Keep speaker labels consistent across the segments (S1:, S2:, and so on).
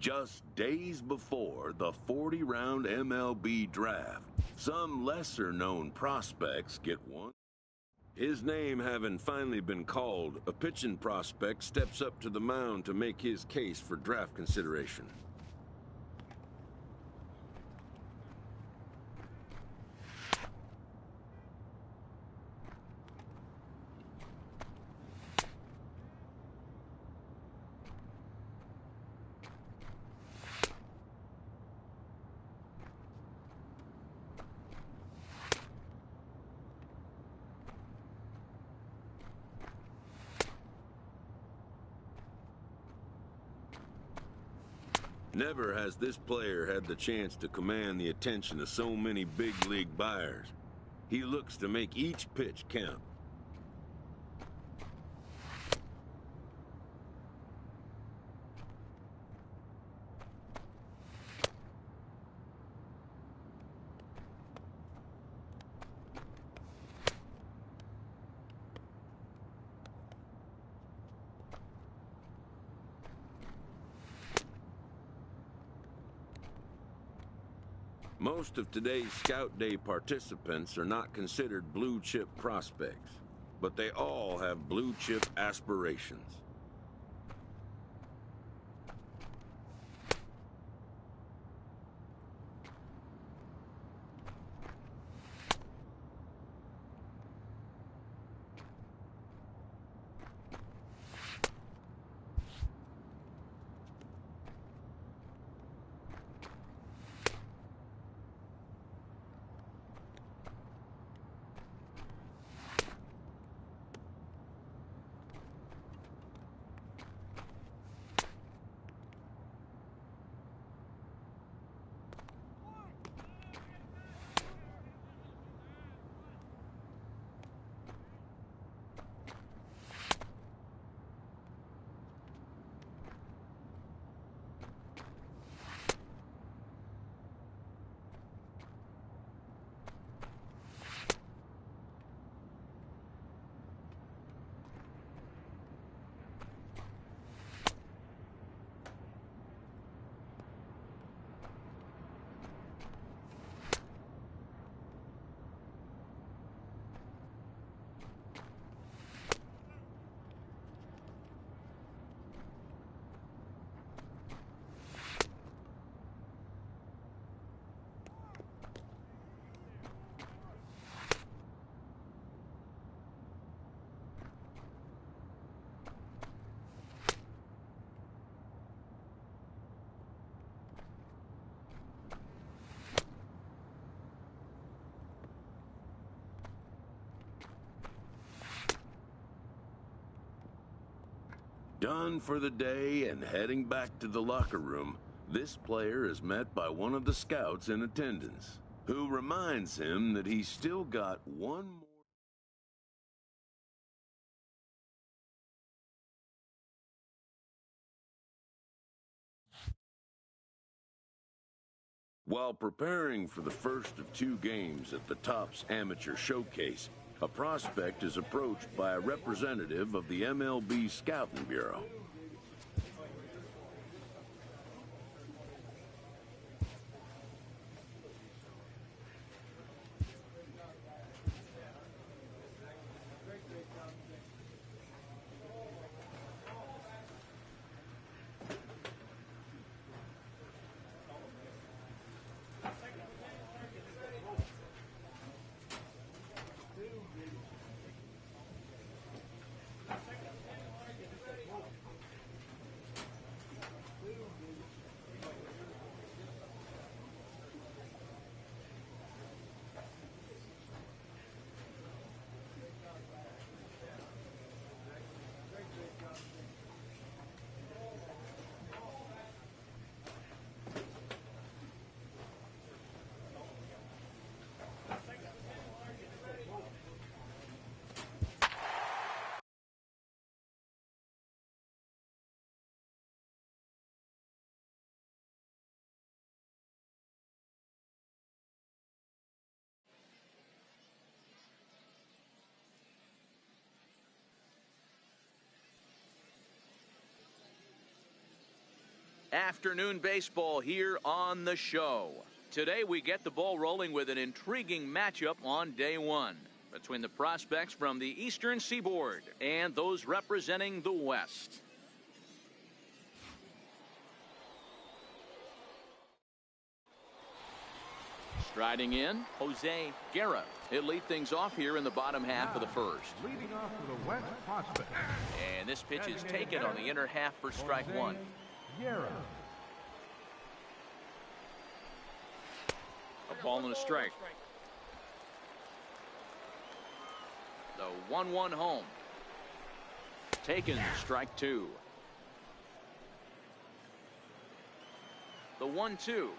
S1: Just days before the 40-round MLB draft, some lesser-known prospects get one. His name having finally been called, a pitching prospect steps up to the mound to make his case for draft consideration. Never has this player had the chance to command the attention of so many big league buyers. He looks to make each pitch count. Most of today's Scout Day participants are not considered blue-chip prospects, but they all have blue-chip aspirations. Done for the day and heading back to the locker room, this player is met by one of the scouts in attendance, who reminds him that he's still got one more. While preparing for the first of 2 games at the Topps Amateur Showcase, a prospect is approached by a representative of the MLB Scouting Bureau.
S2: Afternoon baseball here on the show. Today we get the ball rolling with an intriguing matchup on day one between the prospects from the Eastern Seaboard and those representing the West. Striding in, Jose Guerra. He'll lead things off here in the bottom half of the first.
S3: Leading off with a West prospect.
S2: And this pitch is taken on the inner half for strike one.
S3: Guerra.
S2: A ball and a strike. The 1-1 home. Taken, strike two. The 1-2.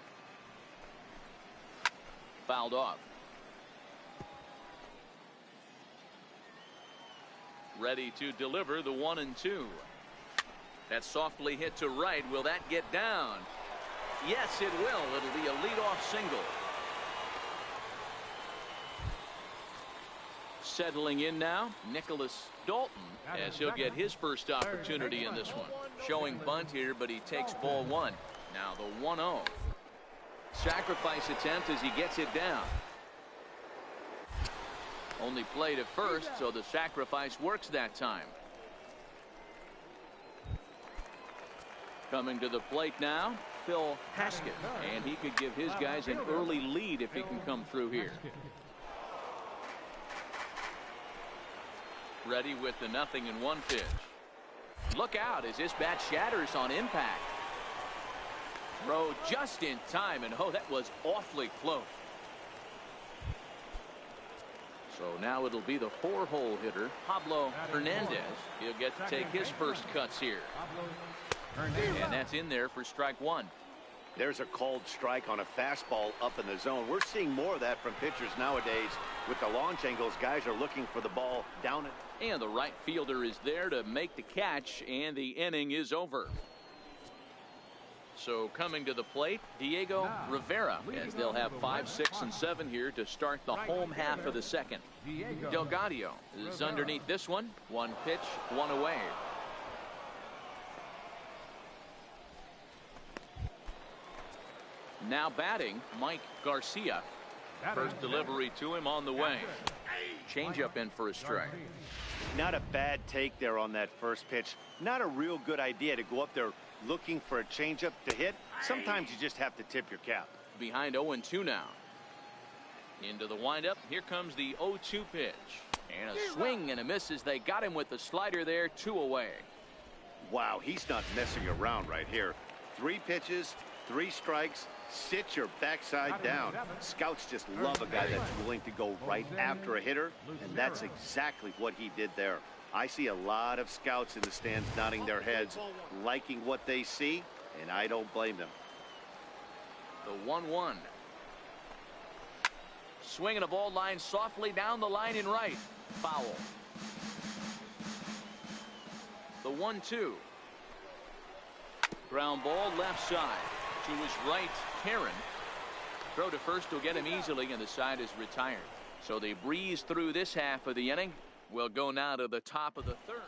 S2: Fouled off. Ready to deliver the 1-2. That's softly hit to right. Will that get down? Yes, it will. It'll be a leadoff single. Settling in now, Nicholas Dalton, as he'll get his first opportunity in this one. Showing bunt here, but he takes ball one. Now the 1-0. Sacrifice attempt as he gets it down. Only played at first, so the sacrifice works that time. Coming to the plate now, Phil Haskett, and he could give his guys an early lead if he can come through here. Ready with the 0-1 pitch. Look out as this bat shatters on impact. Throw just in time, and oh, that was awfully close. So now it'll be the 4-hole hitter, Pablo Hernandez. He'll get to take his first cuts here. And that's in there for strike one.
S4: There's a called strike on a fastball up in the zone. We're seeing more of that from pitchers nowadays. With the launch angles, guys are looking for the ball down.
S2: And the right fielder is there to make the catch, and the inning is over. So coming to the plate, Diego Rivera, as they'll have 5, 6, and 7 here to start the home half of the second. Delgado is underneath this one. One pitch, one away. Now batting, Mike Garcia. First delivery to him on the way. Changeup in for a strike.
S4: Not a bad take there on that first pitch. Not a real good idea to go up there looking for a changeup to hit. Sometimes you just have to tip your cap.
S2: Behind 0-2 now. Into the windup. Here comes the 0-2 pitch. And a swing and a miss as they got him with the slider there. 2 away.
S4: Wow, he's not messing around right here. 3 pitches, 3 strikes. Sit your backside down. Scouts just love a guy that's willing to go right after a hitter, and that's exactly what he did there. I see a lot of scouts in the stands nodding their heads, liking what they see, and I don't blame them.
S2: The 1-1. Swinging a ball line softly down the line in right. Foul. The 1-2. Ground ball left side. To his right, Karen. Throw to first will get him easily, and the side is retired. So they breeze through this half of the inning. We'll go now to the top of the third.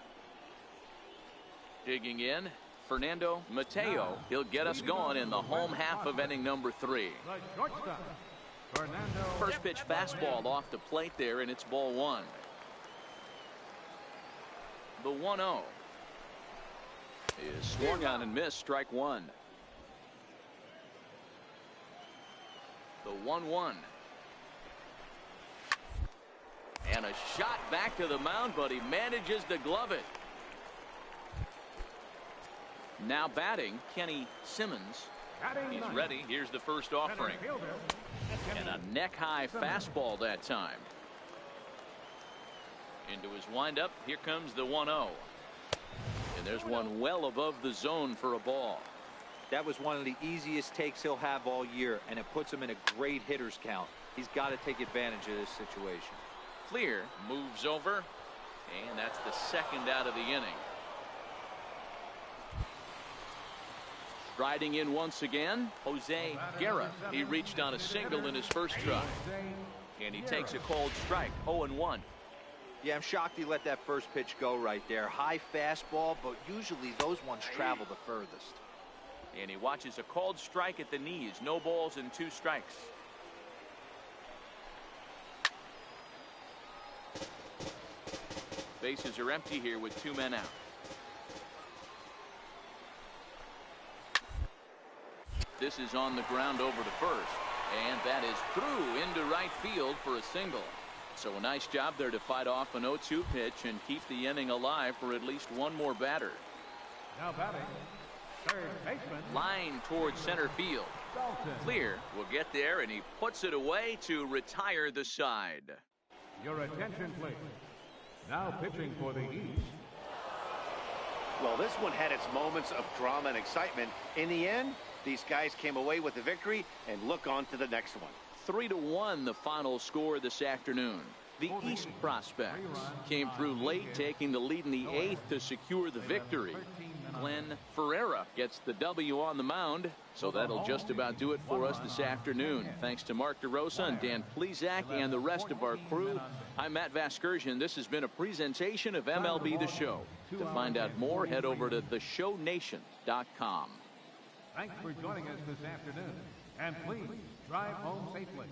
S2: Digging in, Fernando Mateo. He'll get us going in the home half of inning number 3. First pitch fastball off the plate there, and it's ball one. The 1-0 is swung on and missed, strike one. The 1-1. And a shot back to the mound, but he manages to glove it. Now batting, Kenny Simmons. He's ready. Here's the first offering. And a neck-high fastball that time. Into his windup. Here comes the 1-0. And there's one well above the zone for a ball.
S5: That was one of the easiest takes he'll have all year, and it puts him in a great hitter's count. He's got to take advantage of this situation.
S2: Clear moves over, and that's the second out of the inning. Striding in once again, Jose Guerra. He reached on a single in his first try, and he takes a called strike. 0-1.
S5: Yeah, I'm shocked he let that first pitch go right there. High fastball, but usually those ones travel the furthest.
S2: And he watches a called strike at the knees. No balls and 2 strikes. Bases are empty here with 2 men out. This is on the ground over to first. And that is through into right field for a single. So a nice job there to fight off an 0-2 pitch and keep the inning alive for at least one more batter.
S3: Now batting, third baseman.
S2: Line towards center field.
S3: Dalton.
S2: Clear will get there, and he puts it away to retire the side.
S3: Your attention, please. Now pitching for the East.
S4: Well, this one had its moments of drama and excitement. In the end, these guys came away with the victory, and look on to the next one.
S2: 3-1 the final score this afternoon. The East prospects came through late, taking the lead in the 8th to secure the victory. Glenn Ferreira gets the W on the mound. So that'll just about do it for us this afternoon. Thanks to Mark DeRosa and Dan Plesac and the rest of our crew. I'm Matt Vasgersian. This has been a presentation of MLB The Show. To find out more, head over to theshownation.com.
S3: Thanks for joining us this afternoon. And please drive home safely.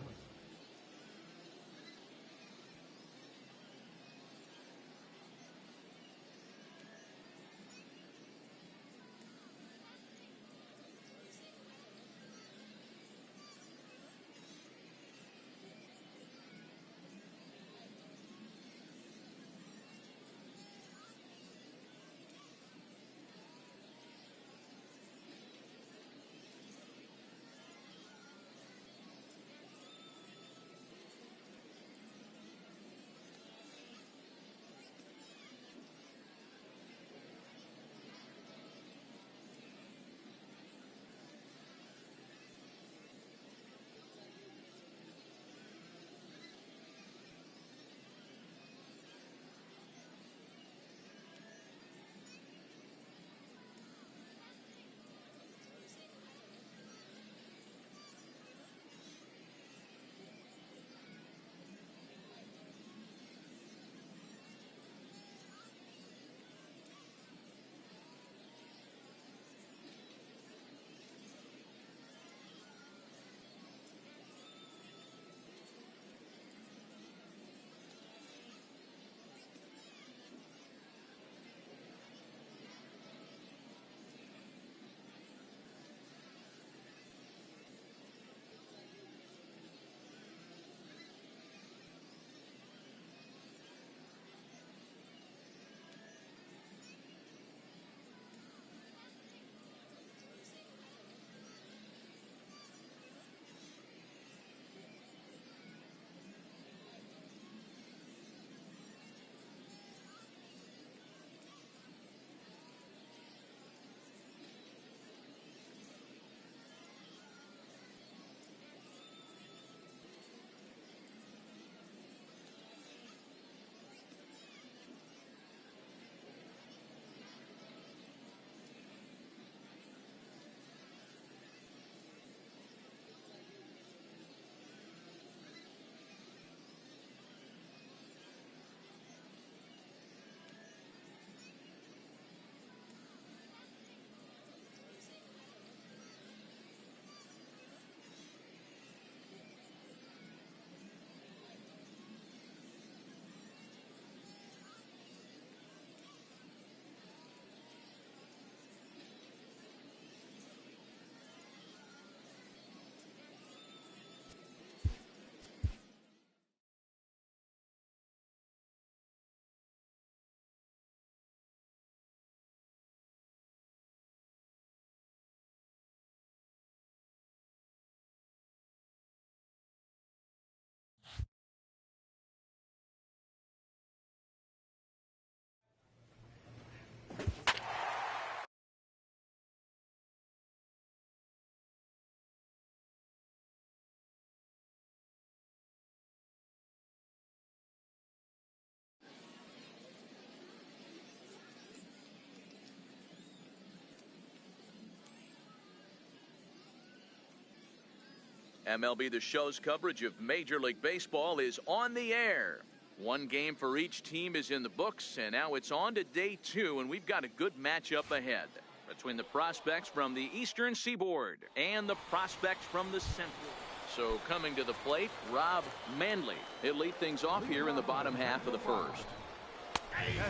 S2: MLB The Show's coverage of Major League Baseball is on the air. One game for each team is in the books, and now it's on to day 2, and we've got a good matchup ahead. between the prospects from the Eastern Seaboard and the prospects from the Central. So coming to the plate, Rob Manley. He'll lead things off here in the bottom half of the first.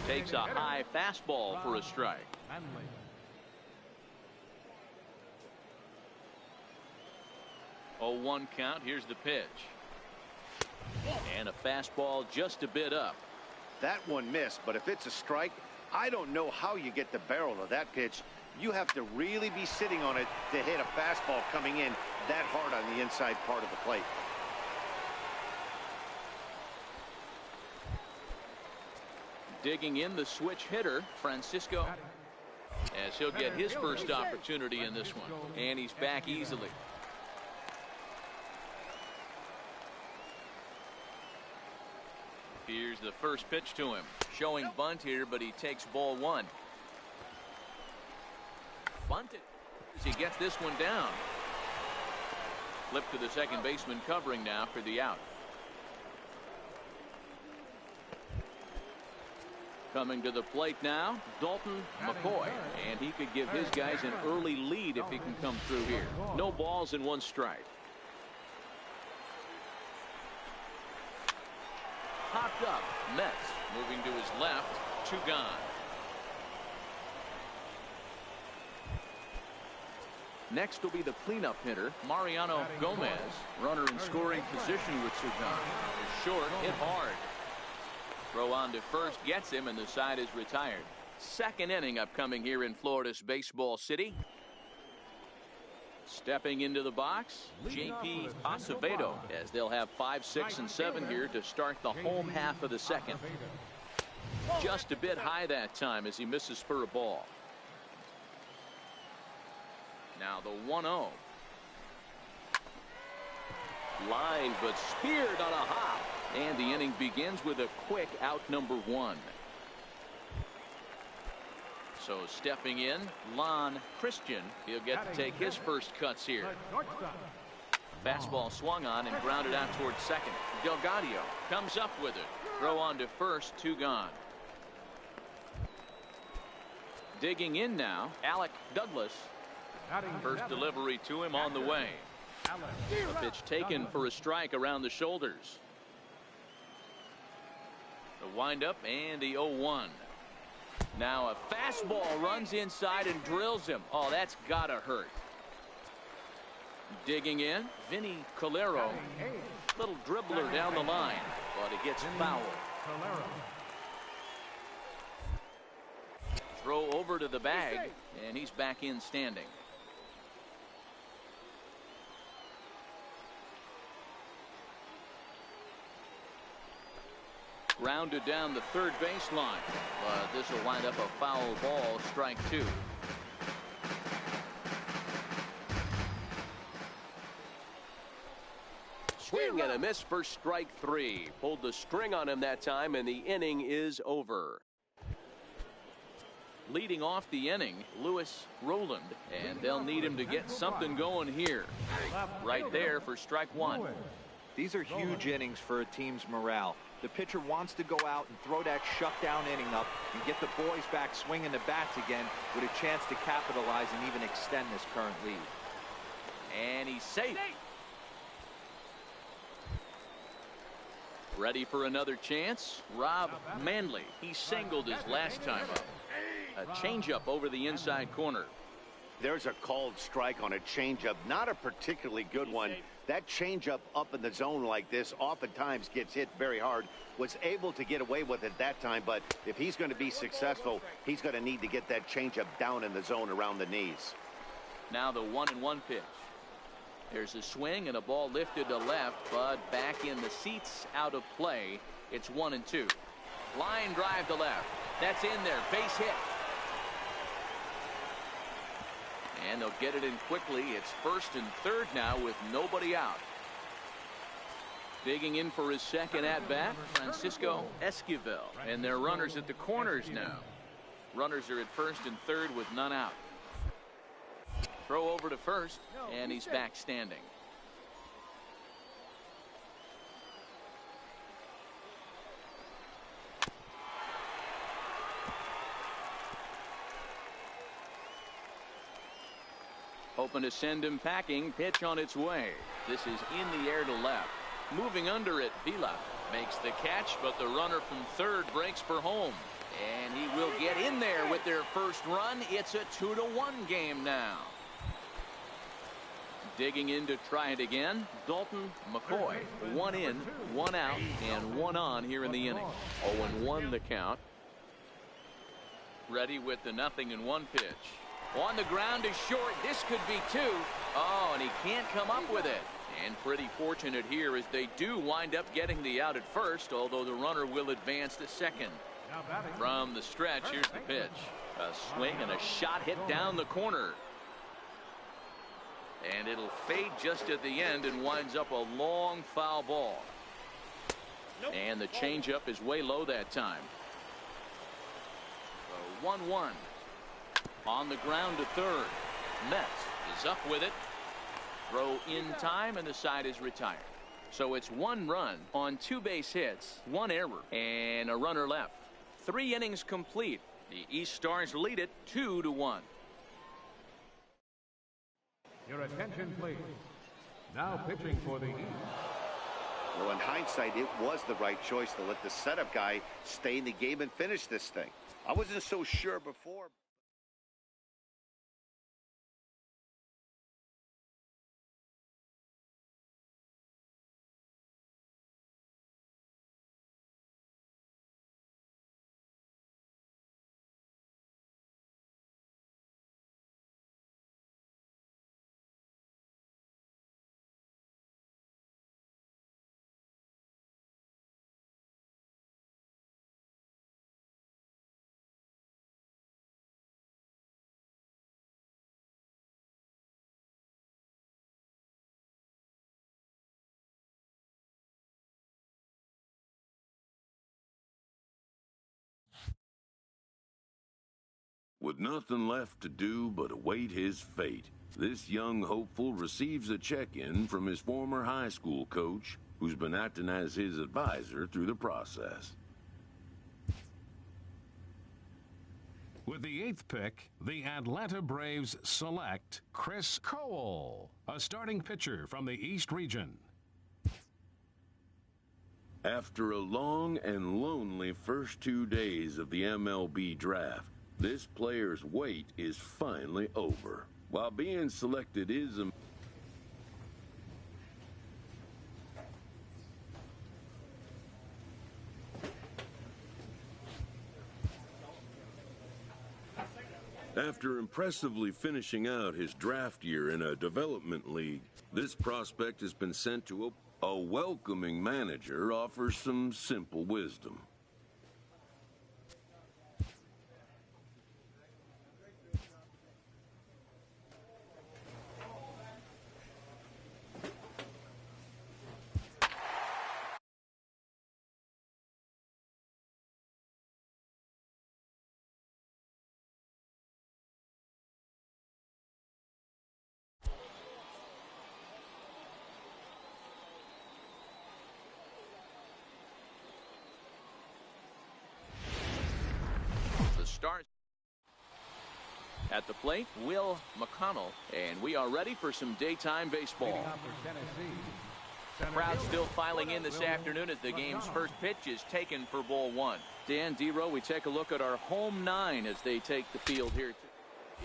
S2: Takes a high fastball for a strike. 0-1 count. Here's the pitch. And a fastball just a bit up.
S4: That one missed, but if it's a strike, I don't know how you get the barrel of that pitch. You have to really be sitting on it to hit a fastball coming in that hard on the inside part of the plate.
S2: Digging in, the switch hitter, Francisco, as he'll get his first opportunity in this one. And he's back easily. Here's the first pitch to him. Showing bunt here, but he takes ball one. Bunted as he gets this one down. Flip to the second baseman covering now for the out. Coming to the plate now, Dalton McCoy. And he could give his guys an early lead if he can come through here. No balls and one strike. Popped up. Mets moving to his left. 2 gone. Next will be the cleanup hitter, Mariano Gomez. Runner in scoring position with 2 gone. Short, hit hard. Throw on to first, gets him, and the side is retired. Second inning upcoming here in Florida's Baseball City. Stepping into the box, J.P. Acevedo, as they'll have 5, 6, and 7 here to start the home half of the second. Just a bit high that time as he misses for a ball. Now the 1-0. Line, but speared on a hop. And the inning begins with a quick out number 1. So stepping in, Lon Christian. He'll get to take his first cuts here. Fastball swung on and grounded out towards second. Delgado comes up with it. Throw on to first, 2 gone. Digging in now, Alec Douglas. First delivery to him on the way. A pitch taken for a strike around the shoulders. The windup and the 0-1. Now a fastball runs inside and drills him. Oh, that's gotta hurt. Digging in, Vinny Calero. Little dribbler down the line, but it gets fouled. Throw over to the bag, and he's back in standing. Grounded down the third baseline, but this will wind up a foul ball, strike 2.
S6: Swing and a miss for strike 3. Pulled the string on him that time, and the inning is over.
S2: Leading off the inning, Lewis Rowland, and they'll need him to get something going here. Right there for strike 1.
S5: These are huge innings for a team's morale. The pitcher wants to go out and throw that shutdown inning up and get the boys back swinging the bats again with a chance to capitalize and even extend this current lead.
S2: And he's safe. Ready for another chance? Rob Manley. He singled his last time up. A changeup over the inside corner.
S4: There's a called strike on a changeup. Not a particularly good one. That changeup up in the zone like this oftentimes gets hit very hard. Was able to get away with it that time, but if he's going to be successful, he's going to need to get that changeup down in the zone around the knees.
S2: Now the 1-1 pitch. There's a swing and a ball lifted to left, but back in the seats, out of play. It's 1-2. Line drive to left. That's in there. Base hit. And they'll get it in quickly. It's first and third now with nobody out. Digging in for his second at-bat, Francisco Esquivel. And they're runners at the corners now. Runners are at first and third with none out. Throw over to first, and he's back standing. hoping to send him packing. Pitch on its way. This is in the air to left. Moving under it, Vila makes the catch, but the runner from third breaks for home. And he will get in there with their first run. It's a 2-1 game now. Digging in to try it again, Dalton McCoy. 1 in, 1 out, and 1 on here in the inning. 0-1 the count. Ready with the 0-1 pitch. On the ground is short. This could be 2. Oh, and he can't come up with it. And pretty fortunate here as they do wind up getting the out at first, although the runner will advance to second. From the stretch, here's the pitch. A swing and a shot hit down the corner. And it'll fade just at the end and winds up a long foul ball. And the changeup is way low that time. 1-1. On the ground to third. Metz is up with it. Throw in time, and the side is retired. So it's 1 run on 2 base hits, 1 error, and a runner left. 3 innings complete. The East Stars lead it 2-1.
S3: Your attention, please. Now pitching for the East.
S4: Well, in hindsight, it was the right choice to let the setup guy stay in the game and finish this thing. I wasn't so sure before.
S1: With nothing left to do but await his fate, this young hopeful receives a check-in from his former high school coach, who's been acting as his advisor through the process.
S3: With the 8th pick, the Atlanta Braves select Chris Cole, a starting pitcher from the East region.
S1: After a long and lonely first 2 days of the MLB draft, this player's wait is finally over. While being selected is a After impressively finishing out his draft year in a development league, this prospect has been sent to a welcoming manager offers some simple wisdom.
S2: Stars at the plate, Will McConnell, and we are ready for some daytime baseball. Crowd still filing in this afternoon as the game's first pitch is taken for ball 1. Dan Dero, we take a look at our home 9 as they take the field here.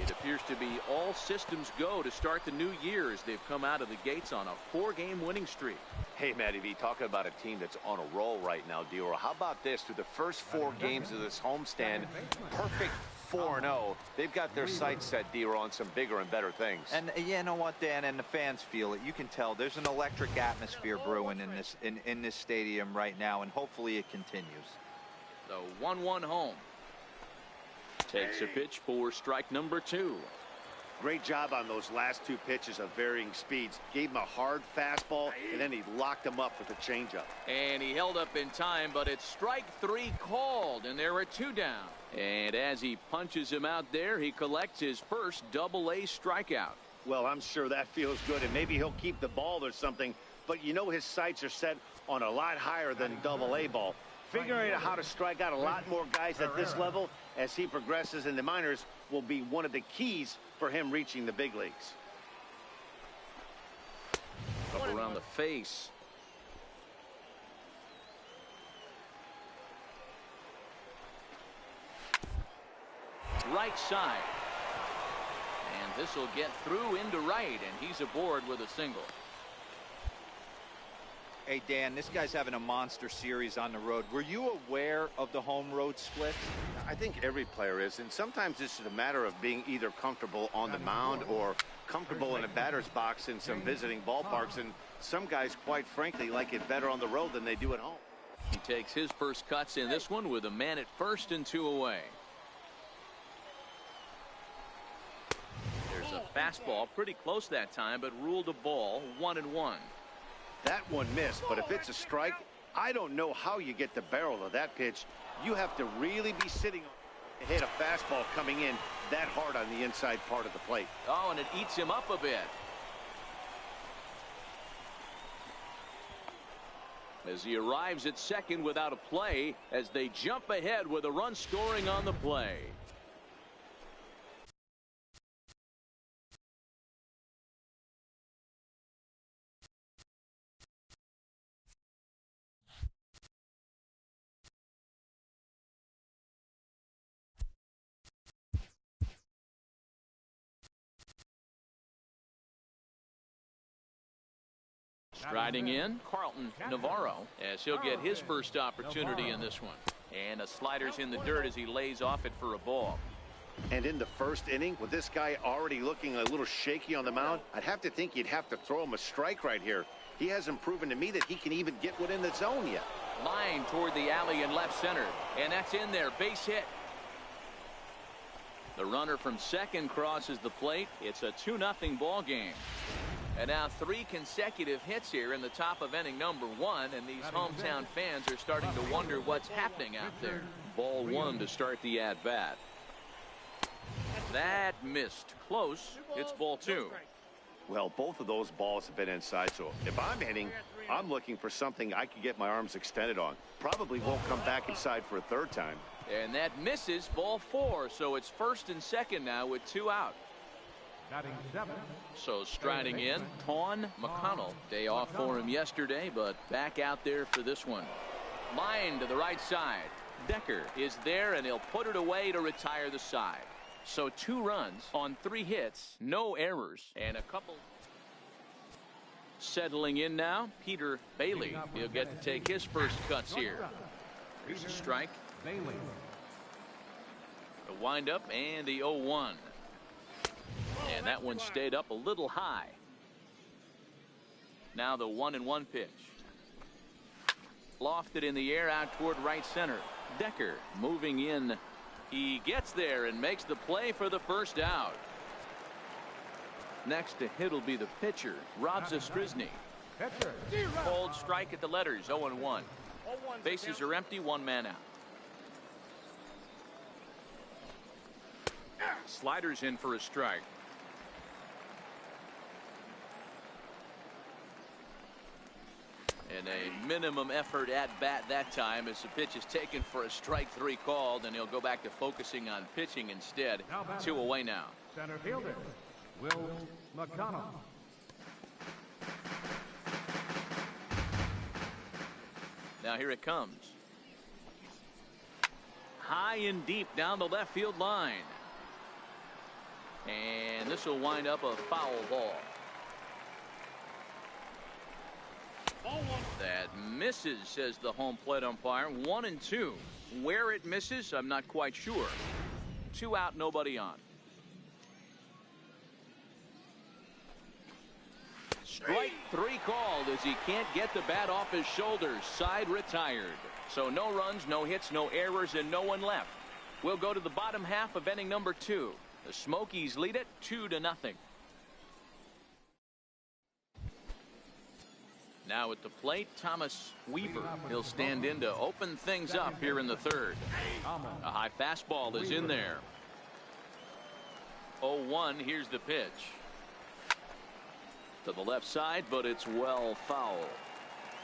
S2: It appears to be all systems go to start the new year as they've come out of the gates on a 4-game winning streak.
S4: Hey, Matty V, talking about a team that's on a roll right now, Dero. How about this? Through the first 4 games of this homestand, perfect 4-0. They've got their sights set, Dero, on some bigger and better things.
S5: And you know what, Dan, and the fans feel it. You can tell there's an electric atmosphere brewing in this stadium right now, and hopefully it continues.
S2: The 1-1 home. Takes a pitch for strike number 2.
S4: Great job on those last 2 pitches of varying speeds. Gave him a hard fastball, and then he locked him up with a changeup.
S2: And he held up in time, but it's strike 3 called, and there are 2 down. And as he punches him out there, he collects his first Double-A strikeout.
S4: Well, I'm sure that feels good, and maybe he'll keep the ball or something, but you know his sights are set on a lot higher than Double-A ball. Figuring out how to strike out a lot more guys at this level as he progresses in the minors will be one of the keys for him reaching the big leagues.
S2: Up around the face. Right side. And this will get through into right, and he's aboard with a single.
S5: Hey, Dan, this guy's having a monster series on the road. Were you aware of the home road split?
S4: I think every player is, and sometimes it's a matter of being either comfortable on the mound or comfortable in a batter's box in some visiting ballparks, and some guys, quite frankly, like it better on the road than they do at home.
S2: He takes his first cuts in this one with a man at first and 2 away. There's a fastball pretty close that time, but ruled a ball, 1-1.
S4: That one missed, but if it's a strike, I don't know how you get the barrel of that pitch. You have to really be sitting to hit a fastball coming in that hard on the inside part of the plate.
S2: Oh, and it eats him up a bit. As he arrives at second without a play, as they jump ahead with a run scoring on the play. Striding in, Carlton Navarro, as he'll get his first opportunity in this one. And a slider's in the dirt as he lays off it for a ball.
S4: And in the first inning, with this guy already looking a little shaky on the mound, I'd have to think you'd have to throw him a strike right here. He hasn't proven to me that he can even get within the zone yet.
S2: Line toward the alley in left center, and that's in there, base hit. The runner from second crosses the plate. It's a 2-0 ball game. And now 3 consecutive hits here in the top of inning number 1, and these hometown fans are starting to wonder what's happening out there. Ball 1 to start the at-bat. That missed. Close. It's ball 2.
S4: Well, both of those balls have been inside, so if I'm hitting, I'm looking for something I can get my arms extended on. Probably won't come back inside for a third time.
S2: And that misses, ball 4, so it's first and second now with 2 out. So striding in, Tawn McConnell. Day off for him yesterday, but back out there for this one. Line to the right side. Decker is there, and he'll put it away to retire the side. So 2 runs on 3 hits, no errors, and a couple. Settling in now, Peter Bailey. He'll get to take his first cuts here. Here's a strike. The windup and the 0-1. And that one stayed up a little high. Now the 1-1 pitch. Lofted in the air out toward right center. Decker moving in. He gets there and makes the play for the first out. Next to hit will be the pitcher, Rob Zastryzny. Cold strike at the letters, 0-1. Bases are empty, 1 man out. Sliders in for a strike. And a minimum effort at bat that time as the pitch is taken for a strike 3 called, and he'll go back to focusing on pitching instead. 2 away now.
S7: Center fielder, Will McConnell.
S2: Now here it comes. High and deep down the left field line. And this will wind up a foul ball. That misses, says the home plate umpire. 1-2. Where it misses, I'm not quite sure. 2 out, nobody on. Strike 3 called as he can't get the bat off his shoulders. Side retired. So no runs, no hits, no errors, and no one left. We'll go to the bottom half of inning number 2. The Smokies lead it 2-0. Now at the plate, Thomas Weaver. He'll stand in to open things up here in the 3rd. A high fastball is in there. 0-1. Here's the pitch. To the left side, but it's well foul.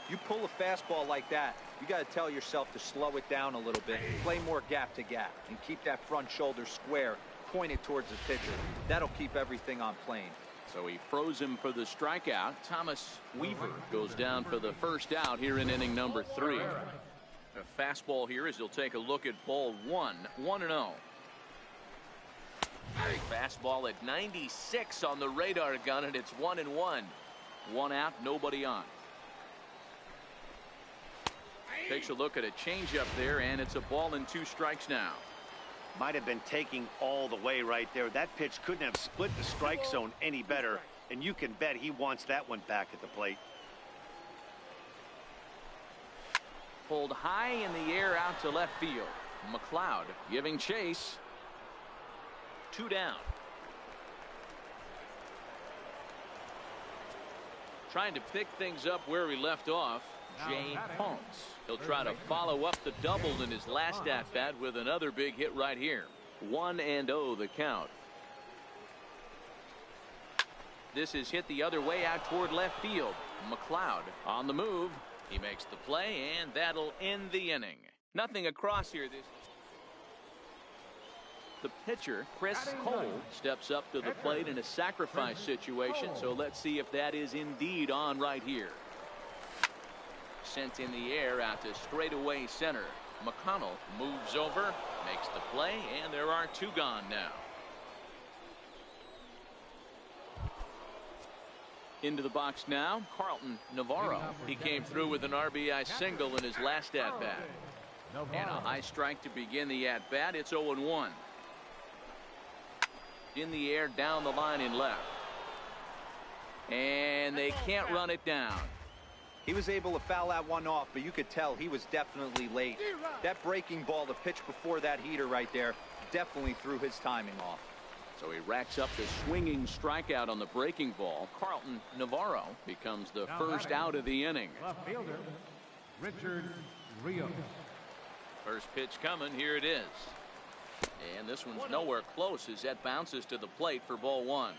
S5: You pull a fastball like that, you got to tell yourself to slow it down a little bit, play more gap to gap, and keep that front shoulder square pointed towards the pitcher. That'll keep everything on plane.
S2: So he froze him for the strikeout. Thomas Weaver goes down for the first out here in inning number 3. A fastball here as he'll take a look at ball 1. 1-0. Fastball at 96 on the radar gun, and it's 1-1. 1 out, nobody on. Takes a look at a changeup there, and it's a ball and 2 strikes now.
S4: Might have been taking all the way right there. That pitch couldn't have split the strike zone any better, and you can bet he wants that one back at the plate.
S2: Pulled high in the air out to left field. McLeod giving chase. 2 down. Trying to pick things up where he left off, Jay Ponce. He'll try to follow up the double in his last at-bat with another big hit right here. 1-0 the count. This is hit the other way out toward left field. McLeod on the move. He makes the play, and that'll end the inning. Nothing across here. The pitcher, Chris Cole, steps up to the plate in a sacrifice situation, so let's see if that is indeed on right here. Sent in the air out to straightaway center. McConnell moves over, makes the play, and there are 2 gone now. Into the box now, Carlton Navarro. He came through with an RBI single in his last at-bat. And a high strike to begin the at-bat. It's 0-1. In the air, down the line in left. And they can't run it down.
S5: He was able to foul that one off, but you could tell he was definitely late. That breaking ball, the pitch before that heater right there, definitely threw his timing off.
S2: So he racks up the swinging strikeout on the breaking ball. Carlton Navarro becomes the first out of the inning.
S7: Left fielder, Richard Rios.
S2: First pitch coming. Here it is. And this one's nowhere close as that bounces to the plate for ball 1.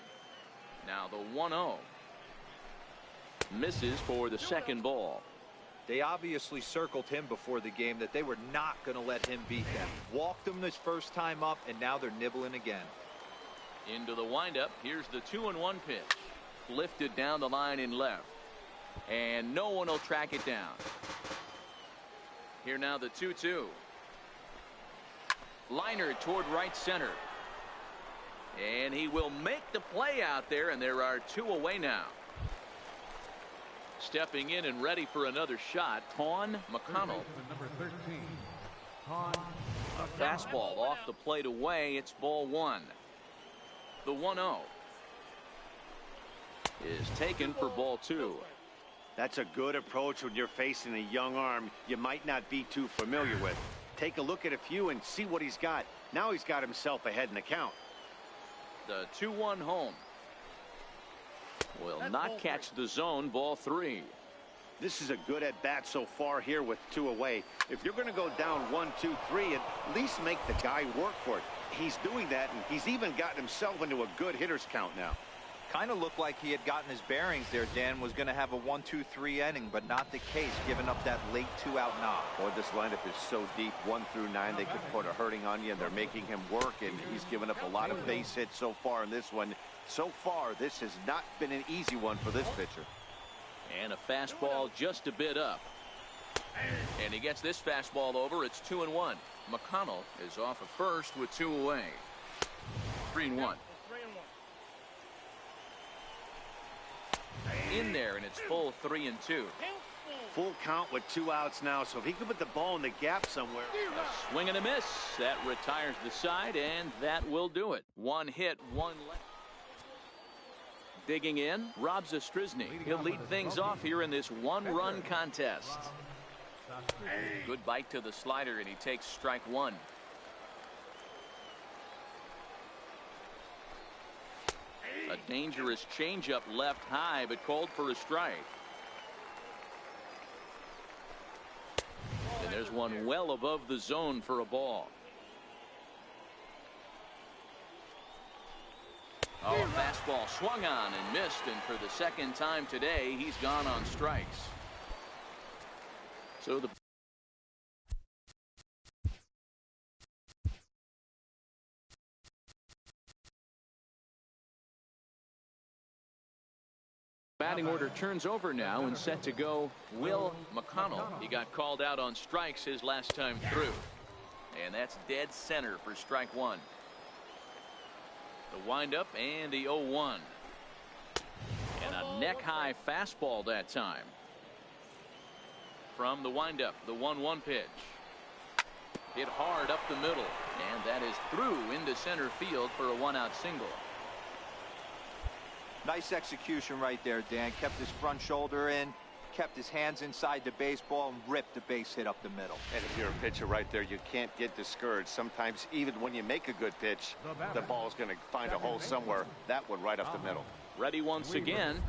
S2: Now the 1-0. Misses for the second ball.
S5: They obviously circled him before the game that they were not going to let him beat them. Walked him this first time up, and now they're nibbling again.
S2: Into the windup. Here's the 2-1 pitch. Lifted down the line in left. And no one will track it down. Here now the 2-2. Liner toward right center. And he will make the play out there, and there are 2 away now. Stepping in and ready for another shot, Ton McConnell.
S7: Number 13,
S2: A fastball off the plate away. It's ball 1. The 1-0 is taken for ball 2.
S4: That's a good approach when you're facing a young arm you might not be too familiar with. Take a look at a few and see what he's got. Now he's got himself ahead in the count.
S2: The 2-1 home will not catch the zone. Ball 3.
S4: This is a good at bat so far here with 2 away. If you're going to go down 1, 2, 3, at least make the guy work for it. He's doing that, and he's even gotten himself into a good hitter's count now.
S5: Kind of looked like he had gotten his bearings there. Dan was going to have a 1-2-3 inning, but not the case, giving up that late 2-out knock.
S4: Boy, this lineup is so deep. 1 through 9, they could put a hurting on you, and they're making him work, and he's given up a lot of base hits so far in this one. So far, this has not been an easy one for this pitcher.
S2: And a fastball just a bit up. And he gets this fastball over. It's 2-1. McConnell is off of first with 2 away. 3-1. In there, and it's full 3-2.
S4: Full count with 2 outs now, so if he could put the ball in the gap somewhere.
S2: A swing and a miss. That retires the side, and that will do it. 1 hit, 1 left. Digging in, Rob Zastryzny. He'll lead things off here in this 1-run contest. Good bite to the slider, and he takes strike 1. A dangerous changeup left high, but called for a strike. And there's one well above the zone for a ball. Oh, a fastball swung on and missed, and for the second time today, he's gone on strikes. So the Batting order turns over now and set to go Will McConnell. He got called out on strikes his last time through. And that's dead center for strike one. The windup and the 0-1. And a neck-high fastball that time. From the windup, the 1-1 pitch. Hit hard up the middle. And that is through into center field for a one-out single.
S5: Nice execution right there, Dan. Kept his front shoulder in, kept his hands inside the baseball, and ripped the base hit up the middle.
S4: And if you're a pitcher right there, you can't get discouraged. Sometimes even when you make a good pitch, the ball is going to find a hole somewhere. That one right up the middle.
S2: Ready once again.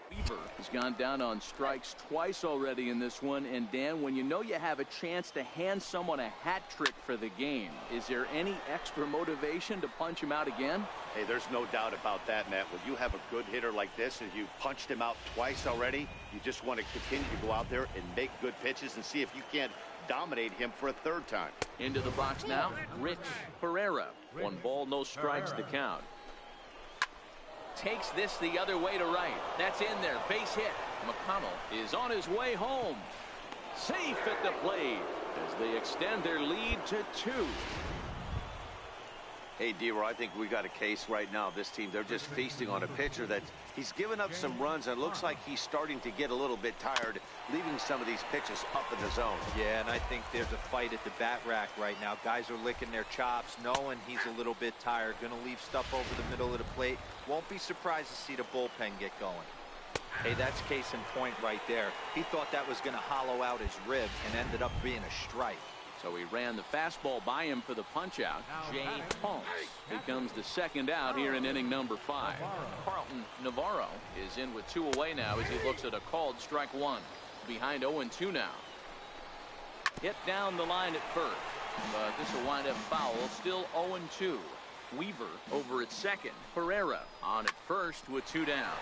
S2: Weaver has gone down on strikes twice already in this one. And Dan, when you know you have a chance to hand someone a hat trick for the game, is there any extra motivation to punch him out again?
S4: Hey, there's no doubt about that, Matt. When you have a good hitter like this and you punched him out twice already, you just want to continue to go out there and make good pitches and see if you can't dominate him for a third time.
S2: Into the box now, Rich Pereira. 1 ball, no strikes to count. Takes this the other way to right. That's in there. Base hit. McConnell is on his way home. Safe at the plate as they extend their lead to 2.
S4: Hey, D-Roy, I think we got a case right now. This team, they're just feasting on a pitcher that he's given up some runs, and it looks like he's starting to get a little bit tired, leaving some of these pitches up in the zone.
S5: Yeah, and I think there's a fight at the bat rack right now. Guys are licking their chops, knowing he's a little bit tired, going to leave stuff over the middle of the plate. Won't be surprised to see the bullpen get going. Hey, that's case in point right there. He thought that was going to hollow out his rib and ended up being a strike.
S2: So he ran the fastball by him for the punch-out. Jay Punks becomes the second out here in inning number 5. Carlton Navarro is in with 2 away now as he looks at a called strike 1. Behind 0-2 now. Hit down the line at first, but this will wind up foul. Still 0-2. Weaver over at second. Pereira on at first with 2 down.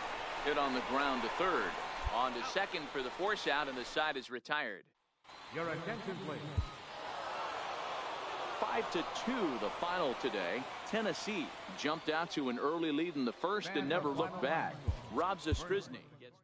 S2: Hit on the ground to third. On to second for the force out, and the side is retired.
S7: Your attention, please.
S2: 5-2 the final today. Tennessee jumped out to an early lead in the first and never looked back. Rob Zastryzny gets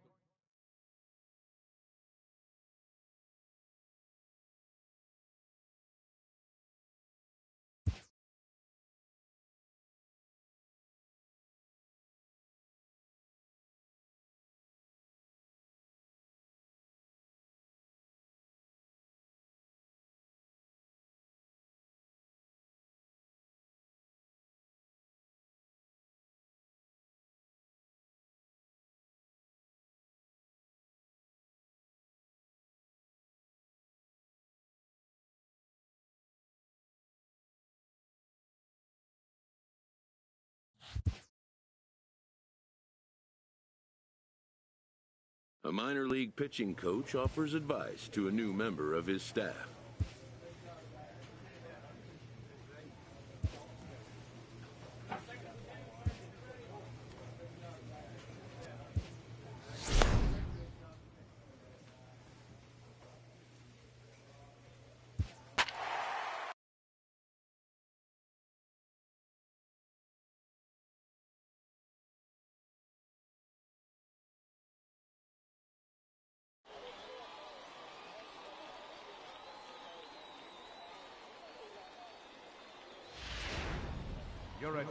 S1: A minor league pitching coach offers advice to a new member of his staff.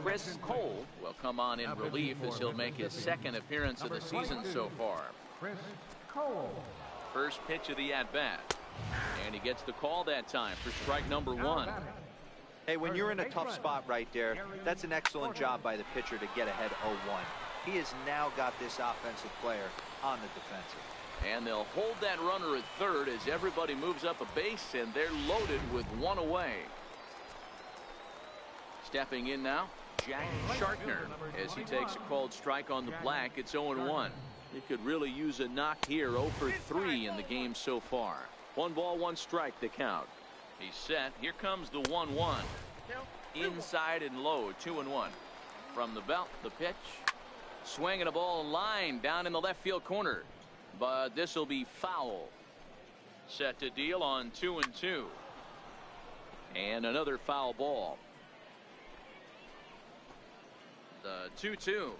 S2: Chris Cole will come on in relief as he'll make his second appearance of the season so far.
S7: Chris Cole.
S2: First pitch of the at-bat. And he gets the call that time for strike number 1.
S5: Hey, when you're in a tough spot right there, that's an excellent job by the pitcher to get ahead 0-1. He has now got this offensive player on the defensive.
S2: And they'll hold that runner at third as everybody moves up a base, and they're loaded with 1 away. Stepping in now, Jack Shartner as he takes a called strike on the black. It's 0-1. He could really use a knock here. 0 for 3 in the game so far. 1 ball, 1 strike to count. He's set. Here comes the 1-1. Inside and low, 2-1. From the belt, the pitch. Swinging a ball line down in the left field corner. But this will be foul. Set to deal on 2-2. And another foul ball. The 2-2.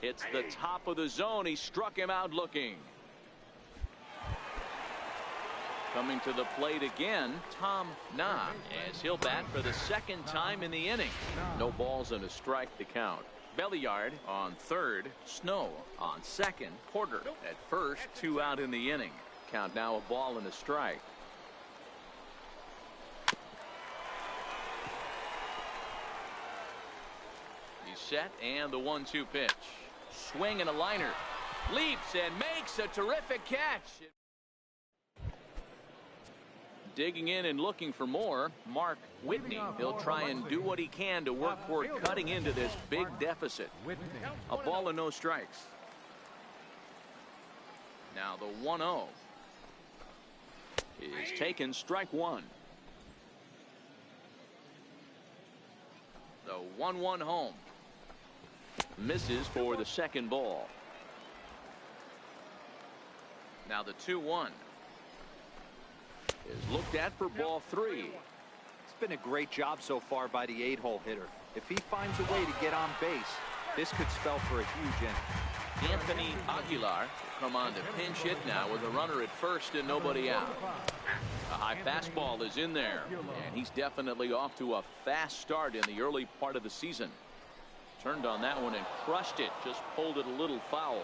S2: It's the top of the zone. He struck him out looking. Coming to the plate again, Tom Na, as he'll bat for the second time in the inning. No balls and a strike to count. Belliard on third, Snow on second, Porter at first, 2 out in the inning. Count now a ball and a strike. He's set, and the 1-2 pitch. Swing and a liner. Leaps and makes a terrific catch. Digging in and looking for more, Mark Whitney. He'll try and do what he can to work toward cutting into this big deficit. A ball and no strikes. Now the 1-0 is taken, strike one. The 1-1 home. Misses for the second ball. Now the 2-1 is looked at for ball 3.
S5: It's been a great job so far by the 8-hole hitter. If he finds a way to get on base, this could spell for a huge inning.
S2: Anthony Aguilar will come on to pinch hit now with a runner at first and nobody out. A high fastball is in there, and he's definitely off to a fast start in the early part of the season. Turned on that one and crushed it, just pulled it a little foul.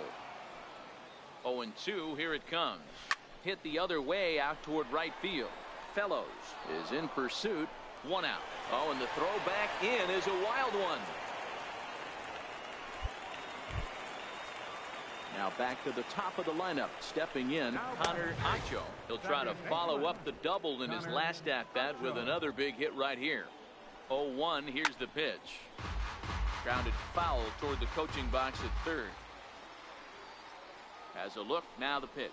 S2: 0-2, here it comes. Hit the other way out toward right field. Fellows is in pursuit. 1 out. Oh, and the throw back in is a wild one. Now back to the top of the lineup. Stepping in, Connor Acho. He'll try to follow up the double in his last at-bat with another big hit right here. 0-1, here's the pitch. Grounded foul toward the coaching box at third. Has a look, now the pitch.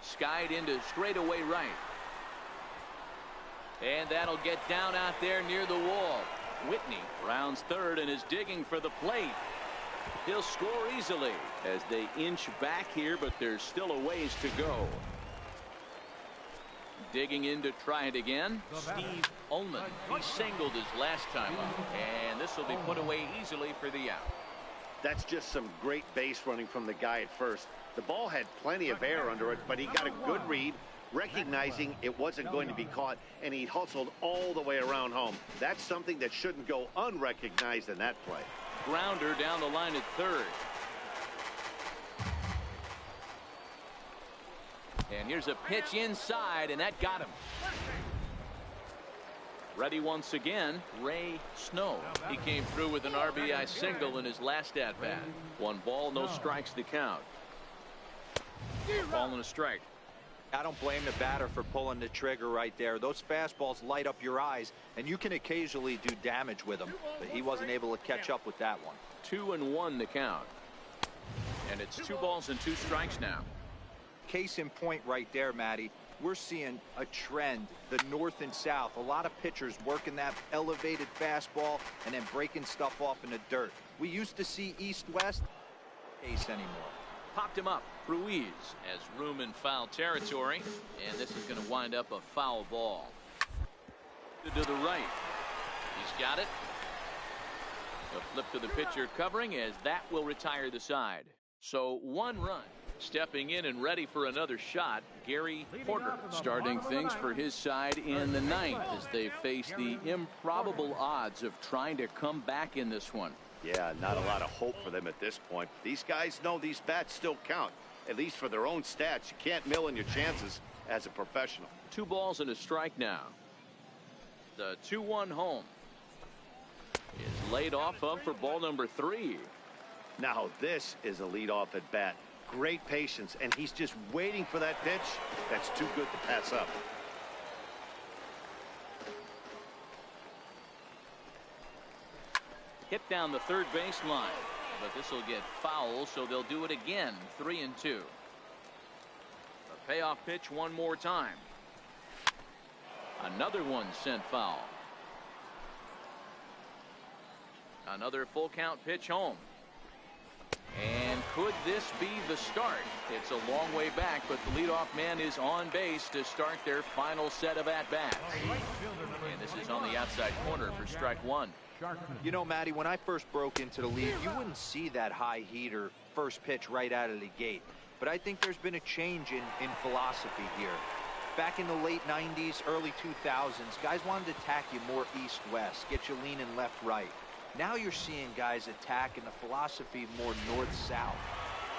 S2: Skied into straightaway right. And that'll get down out there near the wall. Whitney rounds third and is digging for the plate. He'll score easily as they inch back here, but there's still a ways to go. Digging in to try it again, Steve Ullman. He singled his last time up, and this will be put away easily for the out.
S4: That's just some great base running from the guy at first. The ball had plenty of air under it, but he got a good read, recognizing it wasn't going to be caught, and he hustled all the way around home. That's something that shouldn't go unrecognized in that play.
S2: Grounder down the line at third. And here's a pitch inside, and that got him. Ready once again, Ray Snow. He came through with an RBI single in his last at-bat. 1 ball, no strikes to count. Ball and a strike.
S5: I don't blame the batter for pulling the trigger right there. Those fastballs light up your eyes, and you can occasionally do damage with them, but he wasn't able to catch up with that one.
S2: 2-1 to count. And it's 2 balls and 2 strikes now.
S5: Case in point right there, Matty. We're seeing a trend, the north and south. A lot of pitchers working that elevated fastball and then breaking stuff off in the dirt. We used to see east-west. Case anymore.
S2: Popped him up. Ruiz has room in foul territory, and this is going to wind up a foul ball. To the right. He's got it. A flip to the pitcher covering as that will retire the side. So 1 run. Stepping in and ready for another shot, Gary Porter. Starting things for his side in the 9th as they face the improbable odds of trying to come back in this one.
S4: Yeah, not a lot of hope for them at this point. These guys know these bats still count, at least for their own stats. You can't mill in your chances as a professional.
S2: 2 balls and a strike now. The 2-1 home is laid off of for ball number 3.
S4: Now this is a leadoff at bat. Great patience, and he's just waiting for that pitch. That's too good to pass up.
S2: Hit down the third base line, but this will get foul, so they'll do it again. 3-2. The payoff pitch one more time. Another one sent foul. Another full count pitch home. And Could this be the start? It's a long way back, but the leadoff man is on base to start their final set of at-bats. And this is on the outside corner for strike one.
S5: You know, Matty, when I first broke into the league, you wouldn't see that high heater first pitch right out of the gate. But I think there's been a change in philosophy here. Back in the late 90s, early 2000s, guys wanted to attack you more east-west, get you leaning left-right. Now you're seeing guys attack in the philosophy more north-south.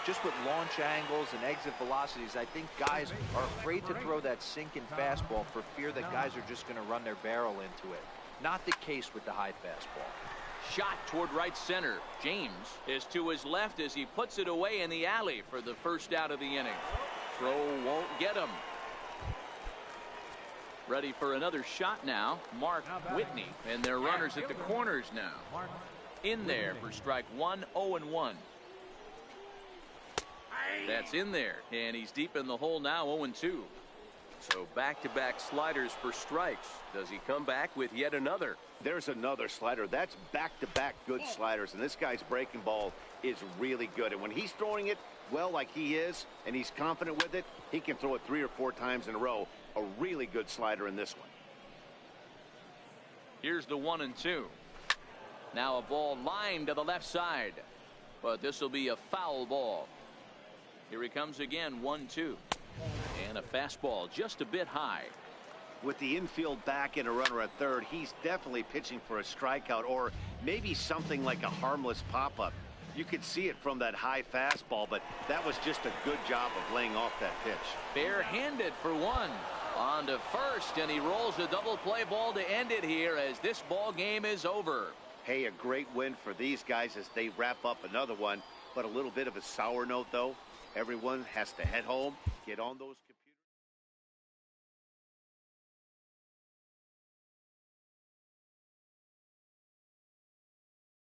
S5: Just with launch angles and exit velocities, I think guys are afraid to throw that sinking fastball for fear that guys are just going to run their barrel into it. Not the case with the high fastball.
S2: Shot toward right center. James is to his left as he puts it away in the alley for the first out of the inning. Throw won't get him. Ready for another shot now, Mark Whitney, and their runners at the corners now. In there for strike one, 0-1. That's in there, and he's deep in the hole now, 0-2.
S6: So back-to-back sliders for strikes. Does he come back with yet another?
S4: There's another slider. That's back-to-back good sliders, and this guy's breaking ball is really good. And when he's throwing it well like he is, and he's confident with it, he can throw it 3 or 4 times in a row. A really good slider in this one.
S2: Here's the 1-2. Now a ball lined to the left side, but this will be a foul ball. Here he comes again, 1-2. And a fastball just a bit high.
S4: With the infield back and a runner at third, he's definitely pitching for a strikeout or maybe something like a harmless pop-up. You could see it from that high fastball, but that was just a good job of laying off that pitch.
S2: Barehanded for one. On to first, and he rolls a double play ball to end it here as this ball game is over.
S4: Hey, a great win for these guys as they wrap up another one, but a little bit of a sour note, though. Everyone has to head home, get on those computers.